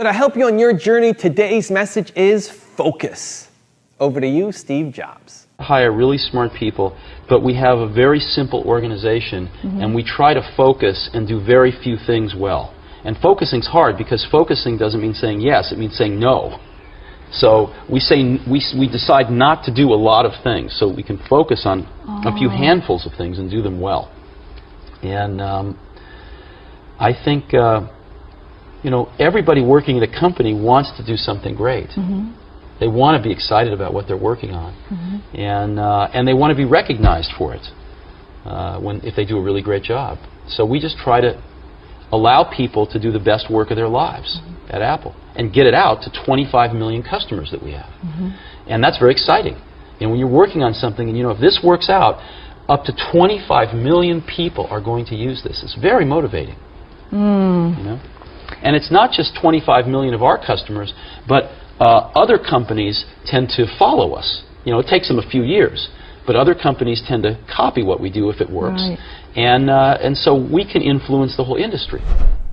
To help you on your journey, today's message is focus. Over to you, Steve Jobs. Hire really smart people, but we have a very simple organization, and we try to focus and do very few things well. And focusing's hard because focusing doesn't mean saying yes, it means saying no. So we decide not to do a lot of things so we can focus on a few handfuls of things and do them well. And I think everybody working at a company wants to do something great. They want to be excited about what they're working on, and they want to be recognized for it if they do a really great job. So we just try to allow people to do the best work of their lives at Apple and get it out to 25 million customers that we have. And that's very exciting. And when you're working on something and if this works out, up to 25 million people are going to use this. It's very motivating. And it's not just 25 million of our customers, but other companies tend to follow us. It takes them a few years, but other companies tend to copy what we do if it works. And so we can influence the whole industry.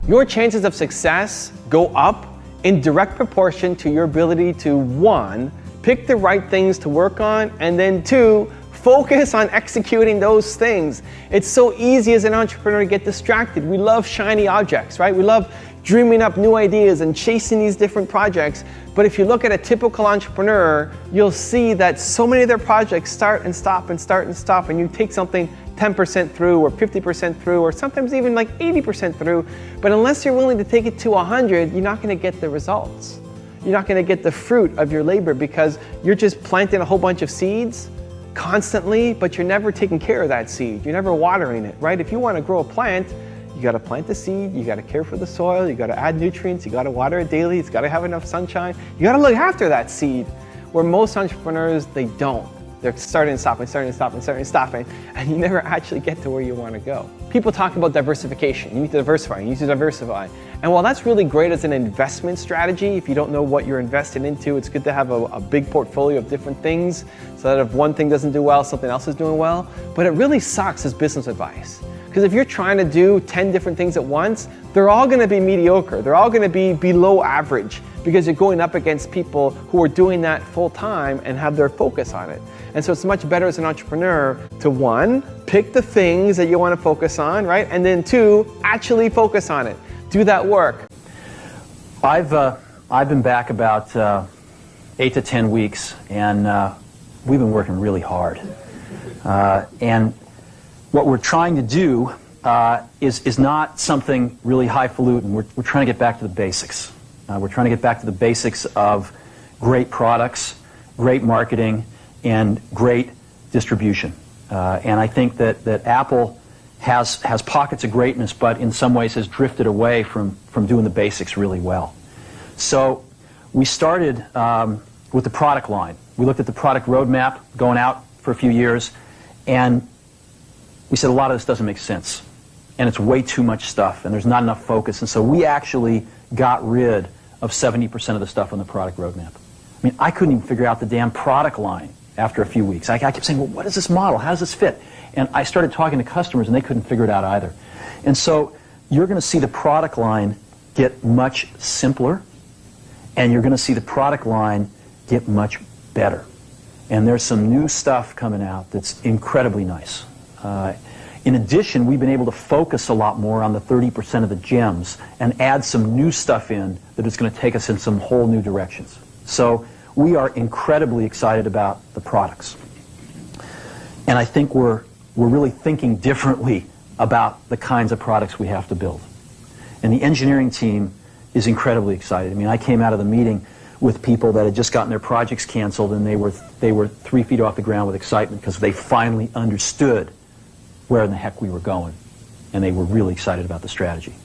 Your chances of success go up in direct proportion to your ability to, 1, pick the right things to work on, and then 2, focus on executing those things. It's so easy as an entrepreneur to get distracted. We love shiny objects, right? We love dreaming up new ideas and chasing these different projects. But if you look at a typical entrepreneur, you'll see that so many of their projects start and stop and start and stop, and you take something 10% through or 50% through or sometimes even like 80% through, but unless you're willing to take it to 100, you're not going to get the results. You're not going to get the fruit of your labor because you're just planting a whole bunch of seeds constantly, but you're never taking care of that seed. You're never watering it, right? If you want to grow a plant, you got to plant the seed, you got to care for the soil, you got to add nutrients, you got to water it daily, it's got to have enough sunshine. You got to look after that seed, where most entrepreneurs, they don't. They're starting and stopping, starting and stopping, starting and stopping, and you never actually get to where you want to go. People talk about diversification. You need to diversify, you need to diversify. And while that's really great as an investment strategy, if you don't know what you're investing into, it's good to have a big portfolio of different things so that if one thing doesn't do well, something else is doing well. But it really sucks as business advice. Because if you're trying to do 10 different things at once, they're all going to be mediocre. They're all going to be below average because you're going up against people who are doing that full time and have their focus on it. And so it's much better as an entrepreneur to, 1, pick the things that you want to focus on, right? And then 2, actually focus on it. Do that work. I've been back about 8 to 10 weeks, and we've been working really hard. And what we're trying to do is not something really highfalutin. We're trying to get back to the basics. We're trying to get back to the basics of great products, great marketing, and great distribution. And I think that Apple has pockets of greatness, but in some ways has drifted away from doing the basics really well. So we started with the product line. We looked at the product roadmap going out for a few years, and we said a lot of this doesn't make sense, and it's way too much stuff, and there's not enough focus. And so we actually got rid of 70% of the stuff on the product roadmap. I mean, I couldn't even figure out the damn product line after a few weeks. I kept saying, well, what is this model? How does this fit? And I started talking to customers, and they couldn't figure it out either. And so you're going to see the product line get much simpler, and you're going to see the product line get much better. And there's some new stuff coming out that's incredibly nice. In addition, we've been able to focus a lot more on the 30% of the gems and add some new stuff in that is going to take us in some whole new directions. So we are incredibly excited about the products. And I think we're really thinking differently about the kinds of products we have to build. And the engineering team is incredibly excited. I mean, I came out of the meeting with people that had just gotten their projects canceled, and they were 3 feet off the ground with excitement because they finally understood where in the heck we were going, and they were really excited about the strategy.